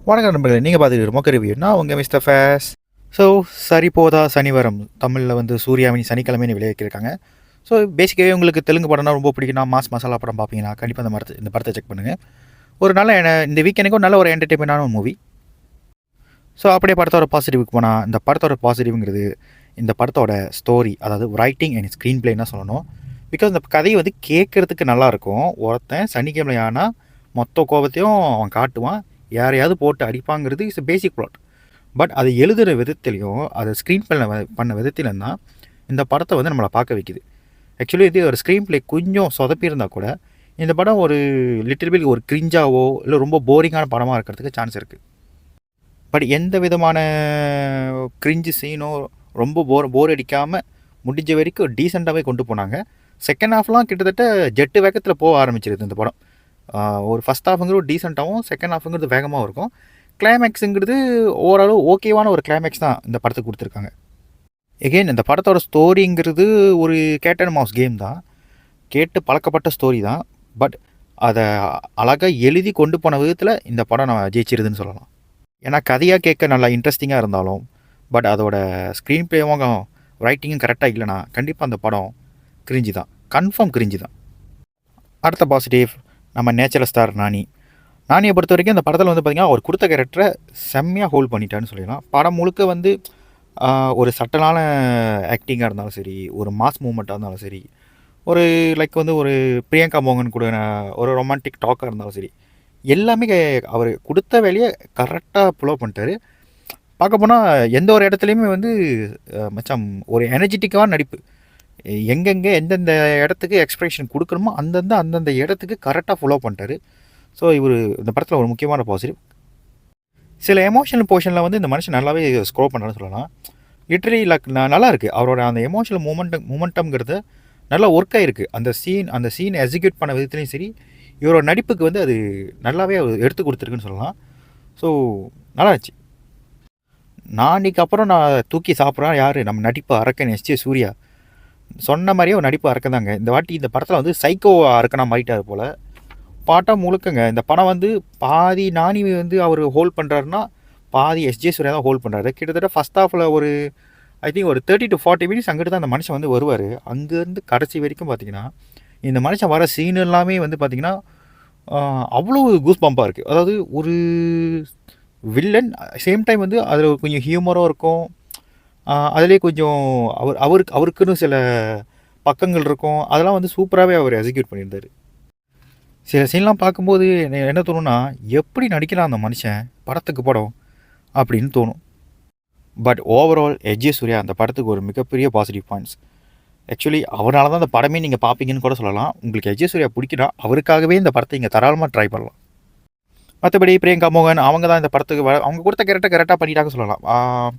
வணக்கம் நண்பர்களே, நீங்கள் பார்த்துட்டு மொக்க ரிவ்யூ. நான் உங்கள் மிஸ்டர் ஃபேஸ். ஸோ சரி போதா சனிவரம் தமிழில் வந்து சூர்யாவின் சனிக்கிழமைன்னு விளைவிக்கிருக்காங்க. ஸோ பேசிக்காகவே உங்களுக்கு தெலுங்கு படம்னா ரொம்ப பிடிக்கும்னா, மாஸ் மசாலா படம் பார்ப்பீங்கன்னா கண்டிப்பாக இந்த படத்தை செக் பண்ணுங்கள். ஒரு நல்ல இந்த வீக்கெண்டுக்கும் நல்ல ஒரு என்டர்டெயின்மெண்டான மூவி. ஸோ அப்படியே படத்தோட பாசிட்டிவ்க்கு போனால், இந்த படத்தோட பாசிட்டிவ்ங்கிறது இந்த படத்தோட ஸ்டோரி, அதாவது ரைட்டிங் அண்ட் ஸ்க்ரீன் பிளேன்னு சொல்லணும். பிகாஸ் இந்த கதையை வந்து கேட்குறதுக்கு நல்லாயிருக்கும். ஒருத்தன் சனிக்கிழமை ஆனால் மொத்த கோபத்தையும் அவன் காட்டுவான், யாரையாவது போட்டு அடிப்பாங்கிறது இஸ் பேசிக் ப்ளாட். பட் அதை எழுதுகிற விதத்துலையும் அதை ஸ்க்ரீன் பண்ண விதத்திலும் தான் இந்த படத்தை வந்து நம்மளை பார்க்க வைக்குது. ஆக்சுவலி இது ஒரு ஸ்க்ரீன் பிளே கொஞ்சம் சொதப்பியிருந்தால் கூட இந்த படம் ஒரு லிட்டில் பில் ஒரு கிரிஞ்சாவோ இல்லை ரொம்ப போரிங்கான படமாக இருக்கிறதுக்கு சான்ஸ் இருக்குது. பட் எந்த விதமான கிரிஞ்சு சீனோ ரொம்ப போர் அடிக்காமல் முடிஞ்ச வரைக்கும் டீசெண்டாகவே கொண்டு போனாங்க. செகண்ட் ஹாஃப்லாம் கிட்டத்தட்ட ஜெட்டு வேகத்தில் போக ஆரம்பிச்சிருது இந்த படம். ஒரு ஃபஸ்ட் ஹாஃபுங்கிறது ஒரு டீசெண்டாகவும், செகண்ட் ஹாஃபுங்கிறது வேகமாகவும் இருக்கும். கிளைமேக்ஸுங்கிறது ஓரளவு ஓகேவான ஒரு கிளைமேக்ஸ் தான் இந்த படத்துக்கு கொடுத்துருக்காங்க. எகெயின் இந்த படத்தோட ஸ்டோரிங்கிறது ஒரு கேட் அண்ட் மவுஸ் கேம் தான், கேட்டு பழக்கப்பட்ட ஸ்டோரி தான். பட் அதை அழகாக எழுதி கொண்டு போன விதத்தில் இந்த படம் நான் ஜெயிச்சிருதுன்னு சொல்லலாம். ஏன்னா கதையாக கேட்க நல்லா இன்ட்ரெஸ்டிங்காக இருந்தாலும், பட் அதோட ஸ்க்ரீன் பிளேவும் ரைட்டிங்கும் கரெக்டாக இல்லைனா கண்டிப்பாக அந்த படம் கிரிஞ்சி தான், கன்ஃபார்ம் கிரிஞ்சி தான். அடுத்த பாசிட்டிவ் நம்ம நேச்சுரல் ஸ்டார் நானியை பொறுத்த வரைக்கும் இந்த படத்தில் வந்து பார்த்திங்கன்னா அவர் கொடுத்த கேரக்டரை செம்மையாக ஹோல்ட் பண்ணிட்டான்னு சொல்லிடலாம். படம் முழுக்க வந்து ஒரு சட்டலான ஆக்டிங்காக இருந்தாலும் சரி, ஒரு மாஸ் மூமெண்ட்டாக இருந்தாலும் சரி, ஒரு லைக் வந்து ஒரு பிரியங்கா மோகன் கூட ஒரு ரொமான்டிக் டாக்காக இருந்தாலும் சரி, எல்லாமே அவர் கொடுத்த வேலையை கரெக்டாக புலோ பண்ணிட்டாரு. பார்க்க போனால் எந்த ஒரு இடத்துலையுமே வந்து மச்சான் ஒரு எனர்ஜெட்டிக்கான நடிப்பு. எங்கெங்கே எந்தெந்த இடத்துக்கு எக்ஸ்ப்ரெஷன் கொடுக்கணுமோ அந்தந்த இடத்துக்கு கரெக்டாக ஃபாலோ பண்ணிட்டாரு. ஸோ இவர் இந்த படத்தில் ஒரு முக்கியமான பாசிட்டிவ். சில எமோஷனல் போர்ஷனில் வந்து இந்த மனுஷன் நல்லாவே ஸ்க்ரோல் பண்ணுறான்னு சொல்லலாம். லிட்ரலி நல்லா இருக்குது. அவரோட அந்த எமோஷனல் மூமெண்டம்ங்கிறது நல்லா ஒர்க் ஆகிருக்கு. அந்த சீன் எக்ஸிக்யூட் பண்ண விதத்துலையும் சரி, இவரோட நடிப்புக்கு வந்து அது நல்லாவே எடுத்து கொடுத்துருக்குன்னு சொல்லலாம். ஸோ நல்லா இருந்துச்சு. நாளைக்கு அப்புறம் நான் தூக்கி சாப்பிட்றேன் யார், நம்ம நடிப்பு அரக்கன் எஸ்.ஜே. சூர்யா சொன்ன மாதிரியே ஒரு நடிப்பு அரக்கந்தாங்க. இந்த வாட்டி இந்த படத்தில் வந்து சைக்கோ அரக்கனாக மாறிட்டார் போல். பாட்டாக முழுக்கங்க இந்த படம் வந்து பாதி நானி வந்து அவர் ஹோல்ட் பண்ணுறாருன்னா, பாதி எஸ்.ஜே. சூர்யா தான் ஹோல்ட் பண்ணுறாரு. கிட்டத்தட்ட ஃபஸ்ட் ஹாஃபில் ஒரு ஐ திங்க் ஒரு 30 to 40 மினிட்ஸ் அங்கிட்டு தான் அந்த மனுஷன் வந்து வருவார். அங்கேருந்து கடைசி வரைக்கும் பார்த்திங்கன்னா இந்த மனுஷன் வர சீன் எல்லாமே வந்து பார்த்திங்கன்னா அவ்வளோ கூஸ் பம்பாக இருக்குது. அதாவது ஒரு வில்லன் சேம் டைம் வந்து அதில் கொஞ்சம் ஹியூமரும் இருக்கும், அதிலே கொஞ்சம் அவருக்குன்னு சில பக்கங்கள் இருக்கும். அதெல்லாம் வந்து சூப்பராகவே அவர் எக்ஸிக்யூட் பண்ணியிருந்தார். சில சீன்லாம் பார்க்கும்போது என்ன தோணுன்னா, எப்படி நடிக்கலாம் அந்த மனுஷன் படத்துக்கு படம் அப்படின்னு தோணும். But overall S J. சூர்யா அந்த படத்துக்கு ஒரு மிகப்பெரிய பாசிட்டிவ் பாயிண்ட்ஸ். ஆக்சுவலி அவரால் தான் அந்த படமே நீங்கள் பார்ப்பீங்கன்னு கூட சொல்லலாம். உங்களுக்கு எஸ்.ஜே. சூர்யா பிடிக்குன்னா அவருக்காகவே இந்த படத்தை இங்கே தாராளமாக ட்ரை பண்ணலாம். மற்றபடி பிரியங்கா மோகன் அவங்க தான் இந்த படத்துக்கு அவங்க கொடுத்த கேரக்டர் கரெக்டாக பண்ணிட்டாங்க சொல்லலாம்.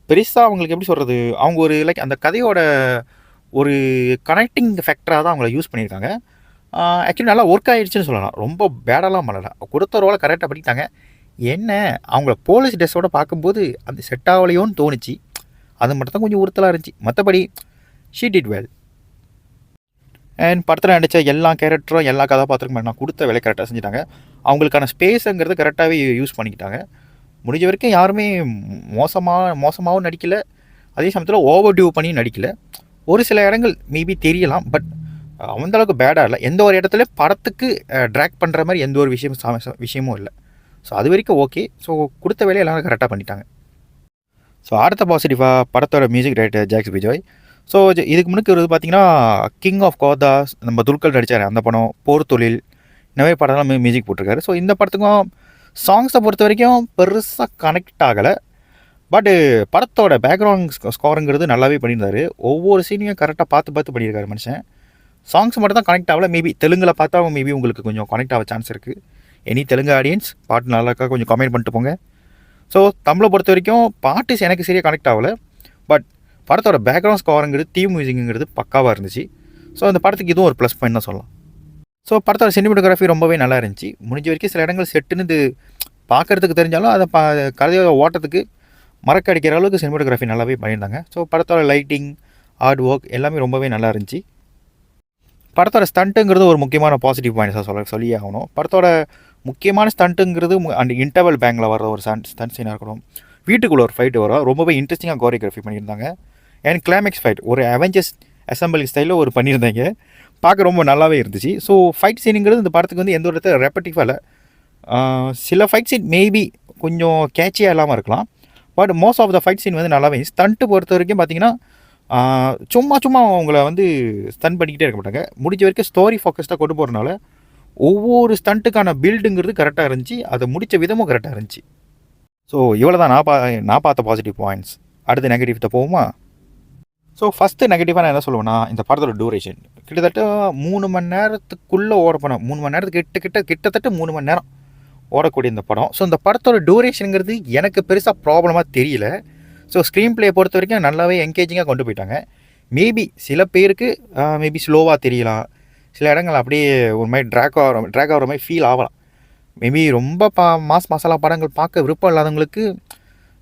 பெருசாக அவங்களுக்கு எப்படி சொல்கிறது, அவங்க ஒரு லைக் அந்த கதையோட ஒரு கனெக்டிங் ஃபேக்டராக தான் அவங்கள யூஸ் பண்ணியிருக்காங்க. ஆக்சுவலி நல்லா ஒர்க் ஆகிடுச்சுன்னு சொல்லலாம். ரொம்ப பேடெல்லாம் பண்ணலை, கொடுத்த ரோலை கரெக்டாக பண்ணிட்டாங்க. என்ன அவங்கள போலீஸ் ட்ரெஸ்ஸோடு பார்க்கும்போது அந்த செட் ஆகலையோன்னு தோணுச்சு. அது மட்டும் தான் கொஞ்சம் உறுத்தலாக இருந்துச்சு. மற்றபடி ஷீ டிட் வெல். அண்ட் படத்தில் நடித்த எல்லா கேரக்டரும் எல்லா கதாபாத்திரமும் நான் கொடுத்த வேலை கரெக்டாக செஞ்சுட்டாங்க. அவங்களுக்கான ஸ்பேஸுங்கிறது கரெக்டாகவே யூஸ் பண்ணிக்கிட்டாங்க. முடிஞ்ச வரைக்கும் யாருமே மோசமாகவும் நடிக்கலை, அதே சமயத்தில் ஓவர் டியூ பண்ணி நடிக்கலை. ஒரு சில இடங்கள் மேபி தெரியலாம், பட் அந்தளவுக்கு பேடாக இல்லை. எந்த ஒரு இடத்துல படத்துக்கு ட்ராக் பண்ணுற மாதிரி எந்த ஒரு விஷயமும் இல்லை. ஸோ அது வரைக்கும் ஓகே. ஸோ கொடுத்த வேலையை எல்லாரும் கரெக்டாக பண்ணிட்டாங்க. ஸோ அடுத்த பாசிட்டிவாக படத்தோட music director Jakes Vijay. So இதுக்கு முன்னுக்கு ஒரு பார்த்திங்கன்னா கிங் ஆஃப் கோதாஸ் நம்ம துல்கர் நடித்தார் அந்த படம், போர் தொழில், இந்த மாதிரி படம்லாம் மியூசிக் போட்டிருக்காரு. ஸோ இந்த படத்துக்கும் சாங்ஸை பொறுத்த வரைக்கும் பெருசாக கனெக்ட் ஆகலை. பட்டு படத்தோட பேக்ரவுண்ட் ஸ்கோருங்கிறது நல்லாவே பண்ணியிருந்தார். ஒவ்வொரு சீனையும் கரெக்டாக பார்த்து பண்ணியிருக்காரு மனுஷன். சாங்ஸ் மட்டும் தான் கனெக்ட் ஆகலை. மேபி தெலுங்கில் பார்த்தா மேபி உங்களுக்கு கொஞ்சம் கனெக்ட் ஆக சான்ஸ் இருக்குது. எனி தெலுங்கு ஆடியன்ஸ் பாட்டு நல்லாக்கா கொஞ்சம் கமெண்ட் பண்ணிட்டு போங்க. ஸோ தமிழை பொறுத்த வரைக்கும் பாட்டு எனக்கு சரியாக கனெக்ட் ஆகலை. பட் படத்தோட பேக்ரவுண்ட் ஸ்கோருங்கிறது தீம் மியூசிக்குங்கிறது பக்காவாக இருந்துச்சு. ஸோ அந்த படத்துக்கு இதுவும் ஒரு ப்ளஸ் பாயிண்ட் தான் சொல்லலாம். ஸோ படத்தோட சினிமாட்டோகிராஃபி ரொம்பவே நல்லா இருந்துச்சு. முடிஞ்ச வரைக்கும் சில இடங்கள் செட்டுன்னு இது பார்க்குறதுக்கு தெரிஞ்சாலும் அதை கதையோட ஓட்டத்துக்கு மறக்கடிக்கிற அளவுக்கு சினிமாட்டோகிராஃபி நல்லாவே பண்ணியிருந்தாங்க. ஸோ படத்தோட லைட்டிங், ஹார்ட் ஒர்க் எல்லாமே ரொம்பவே நல்லா இருந்துச்சு. படத்தோட ஸ்டண்ட்டுங்கிறது ஒரு முக்கியமான பாசிட்டிவ் பாயிண்ட்ஸாக சொல்லியே ஆகணும். படத்தோட முக்கியமான ஸ்டண்ட்டுங்கிறது அந்த இன்டர்வல் பேங்கில் வர ஒரு ஸ்டண்ட் சீனாக இருக்கணும். வீட்டுக்குள்ளே ஒரு ஃபைட்டு வரும், ரொம்பவே இன்ட்ரெஸ்டிங்காக கோரியோகிராஃபி பண்ணியிருந்தாங்க. அண்ட் கிளைமேக்ஸ் ஃபைட் ஒரு அவெஞ்சர்ஸ் அசம்பிளி ஸ்டைலில் ஒரு பண்ணியிருந்தாங்க, பார்க்க ரொம்ப நல்லாவே இருந்துச்சு. ஸோ ஃபைட் சீனுங்கிறது இந்த படத்துக்கு வந்து எந்த ஒரு இடத்துல ரெப்பட்டிவாக இல்லை. சில ஃபைட் சீன் மேபி கொஞ்சம் கேட்சியாக இல்லாமல் இருக்கலாம், but most of the fight scene வந்து நல்லாவே. ஸ்டண்ட்டு பொறுத்த வரைக்கும் பார்த்தீங்கன்னா சும்மா அவங்கள வந்து ஸ்டன் பண்ணிக்கிட்டே இருக்க மாட்டாங்க. முடிஞ்ச வரைக்கும் ஸ்டோரி ஃபோக்கஸ்டாக கொண்டு போகிறனால ஒவ்வொரு ஸ்டண்ட்டுக்கான பில்டுங்கிறது கரெக்டாக இருந்துச்சு, அதை முடித்த விதமும் கரெக்டாக இருந்துச்சு. ஸோ இவ்வளோ தான் நான் பார்த்த பாசிட்டிவ் பாயிண்ட்ஸ். அடுத்து நெகட்டிவ்கிட்ட போகுமா? ஸோ ஃபஸ்ட்டு நெகட்டிவாக நான் என்ன சொல்லுவேன்னா, இந்த படத்தோட டூரேஷன் கிட்டத்தட்ட 3 மணி நேரத்துக்குள்ளே ஓடப்போனோம். 3 மணி நேரத்துக்கு கிட்டத்தட்ட 3 மணி நேரம் ஓடக்கூடிய இந்த படம். ஸோ இந்த படத்தோட டூரேஷனுங்கிறது எனக்கு பெருசாக ப்ராப்ளமாக தெரியல. ஸோ ஸ்க்ரீன் பிளே பொறுத்த வரைக்கும் நல்லாவே என்கேஜிங்காக கொண்டு போயிட்டாங்க. மேபி சில பேருக்கு மேபி ஸ்லோவாக தெரியலாம், சில இடங்கள் அப்படியே ஒரு மாதிரி ட்ராக் ஆகிற மாதிரி ஃபீல் ஆகலாம். மேபி ரொம்ப மாஸ் மசாலா படங்கள் பார்க்க விருப்பம் இல்லாதவங்களுக்கு,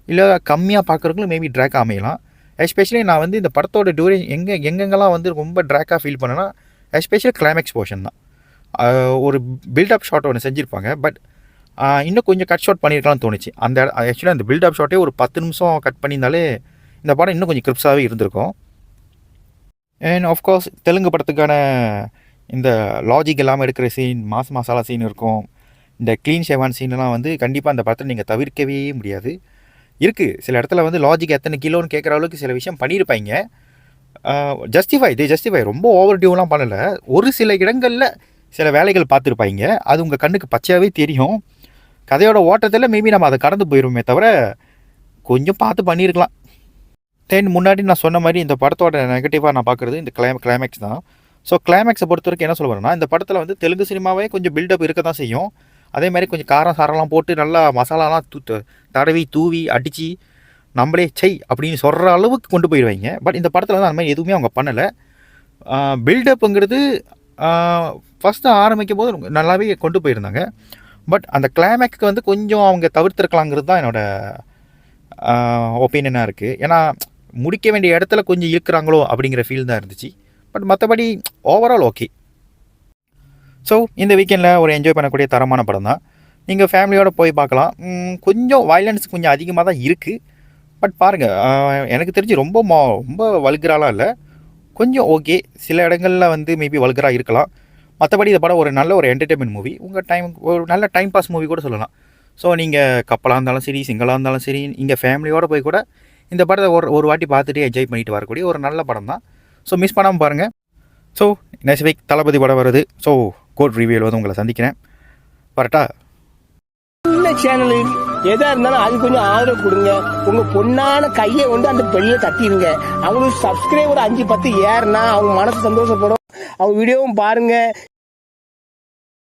இல்லை கம்மியாக பார்க்குறவங்களும் மேபி ட்ராக் அமையலாம். எஸ்பெஷலி நான் வந்து இந்த படத்தோட டூரேஷன் எங்கெங்கெல்லாம் வந்து ரொம்ப ட்ராக்காக ஃபீல் பண்ணேன்னா, எஸ்பெஷலி கிளைமேக்ஸ் போர்ஷன் தான். ஒரு பில்டப் ஷாட் ஒன்று செஞ்சுருப்பாங்க, பட் இன்னும் கொஞ்சம் கட் ஷாட் பண்ணியிருக்கலாம்னு தோணுச்சு. ஆக்சுவலி அந்த பில்டப் ஷாட்டே ஒரு 10 நிமிஷம் கட் பண்ணியிருந்தாலே இந்த படம் இன்னும் கொஞ்சம் கிரிப்ஸாகவே இருந்திருக்கும். அண்ட் ஆஃப்கோர்ஸ் தெலுங்கு படத்துக்கான இந்த லாஜிக் இல்லாமல் எடுக்கிற சீன், மாஸ் மசாலா சீன் இருக்கும். இந்த க்ளீன் ஷேவான் சீன்லாம் வந்து கண்டிப்பாக அந்த படத்தில் நீங்கள் தவிர்க்கவே முடியாது. இருக்குது சில இடத்துல வந்து லாஜிக் எத்தனை கிலோன்னு கேட்குற அளவுக்கு சில விஷயம் பண்ணியிருப்பாங்க. ஜஸ்டிஃபை ரொம்ப ஓவர் டியூலாம் பண்ணலை. ஒரு சில இடங்களில் சில வேலைகள் பார்த்துருப்பாங்க, அது உங்கள் கண்ணுக்கு பச்சையாகவே தெரியும். கதையோட ஓட்டத்தில் மேபி நம்ம அதை கடந்து போயிடுவோமே தவிர கொஞ்சம் பார்த்து பண்ணியிருக்கலாம். முன்னாடி நான் சொன்ன மாதிரி இந்த படத்தோட நெகட்டிவாக நான் பார்க்குறது இந்த கிளைமேக்ஸ் தான். ஸோ கிளைமேக்ஸை பொறுத்த வரைக்கும் என்ன சொல்ல வரேன்னா, இந்த படத்தில் வந்து தெலுங்கு சினிமாவே கொஞ்சம் பில்டப் இருக்க தான் செய்யும். அதே மாதிரி கொஞ்சம் காரம் சாரெல்லாம் போட்டு நல்லா மசாலாலாம் தடவி தூவி அடித்து நம்மளே சை அப்படின்னு சொல்கிற அளவுக்கு கொண்டு போயிடுவாங்க. பட் இந்த படத்தில் வந்து அந்த மாதிரி எதுவுமே அவங்க பண்ணலை. பில்டப்புங்கிறது ஃபஸ்ட்டு ஆரம்பிக்கும் போது நல்லாவே கொண்டு போயிருந்தாங்க. பட் அந்த கிளைமேக்ஸ்க்கு வந்து கொஞ்சம் அவங்க தவிர்த்துருக்கலாங்கிறது தான் என்னோடய ஒப்பீனியனாக இருக்குது. ஏன்னா முடிக்க வேண்டிய இடத்துல கொஞ்சம் இழுக்கிறாங்களோ அப்படிங்கிற ஃபீல் தான் இருந்துச்சு. பட் மற்றபடி ஓவரால் ஓகே. ஸோ இந்த வீக்கெண்டில் ஒரு என்ஜாய் பண்ணக்கூடிய தரமான படம் தான். நீங்கள் ஃபேமிலியோடு போய் பார்க்கலாம். கொஞ்சம் வயலன்ஸ் கொஞ்சம் அதிகமாக தான் இருக்குது, பட் பாருங்கள். எனக்கு தெரிஞ்சு ரொம்ப வல்கராலாம் இல்லை, கொஞ்சம் ஓகே. சில இடங்களில் வந்து மேபி வல்கராக இருக்கலாம். மற்றபடி இந்த படம் ஒரு நல்ல ஒரு என்டர்டெயின்மெண்ட் மூவி, ஒரு நல்ல டைம் பாஸ் மூவி கூட சொல்லலாம். ஸோ நீங்கள் கப்பலாக இருந்தாலும் சரி, சிங்களாக இருந்தாலும் சரி, இங்கே ஃபேமிலியோடு போய் கூட இந்த படத்தை ஒரு வாட்டி பார்த்துட்டு என்ஜாய் பண்ணிட்டு வரக்கூடிய ஒரு நல்ல படம் தான். ஸோ மிஸ் பண்ணாமல் பாருங்கள். ஸோ நெக்ஸ்ட் வீக் தளபதி படம் வருது. ஸோ கோட் ரிவ்யூவில் வந்து உங்களை சந்திக்கிறேன். வரட்டா? இந்த சேனலு எதா இருந்தாலும் அது கொஞ்சம் ஆதரவு கொடுங்க. உங்க பொண்ணான கையை கொண்டு அந்த பெல்ல தட்டிடுங்க. அவங்களுக்கு சப்ஸ்கிரைபர் 5-10 ஏறுனா அவங்க மனசு சந்தோஷப்படும். அவங்க வீடியோவும் பாருங்க.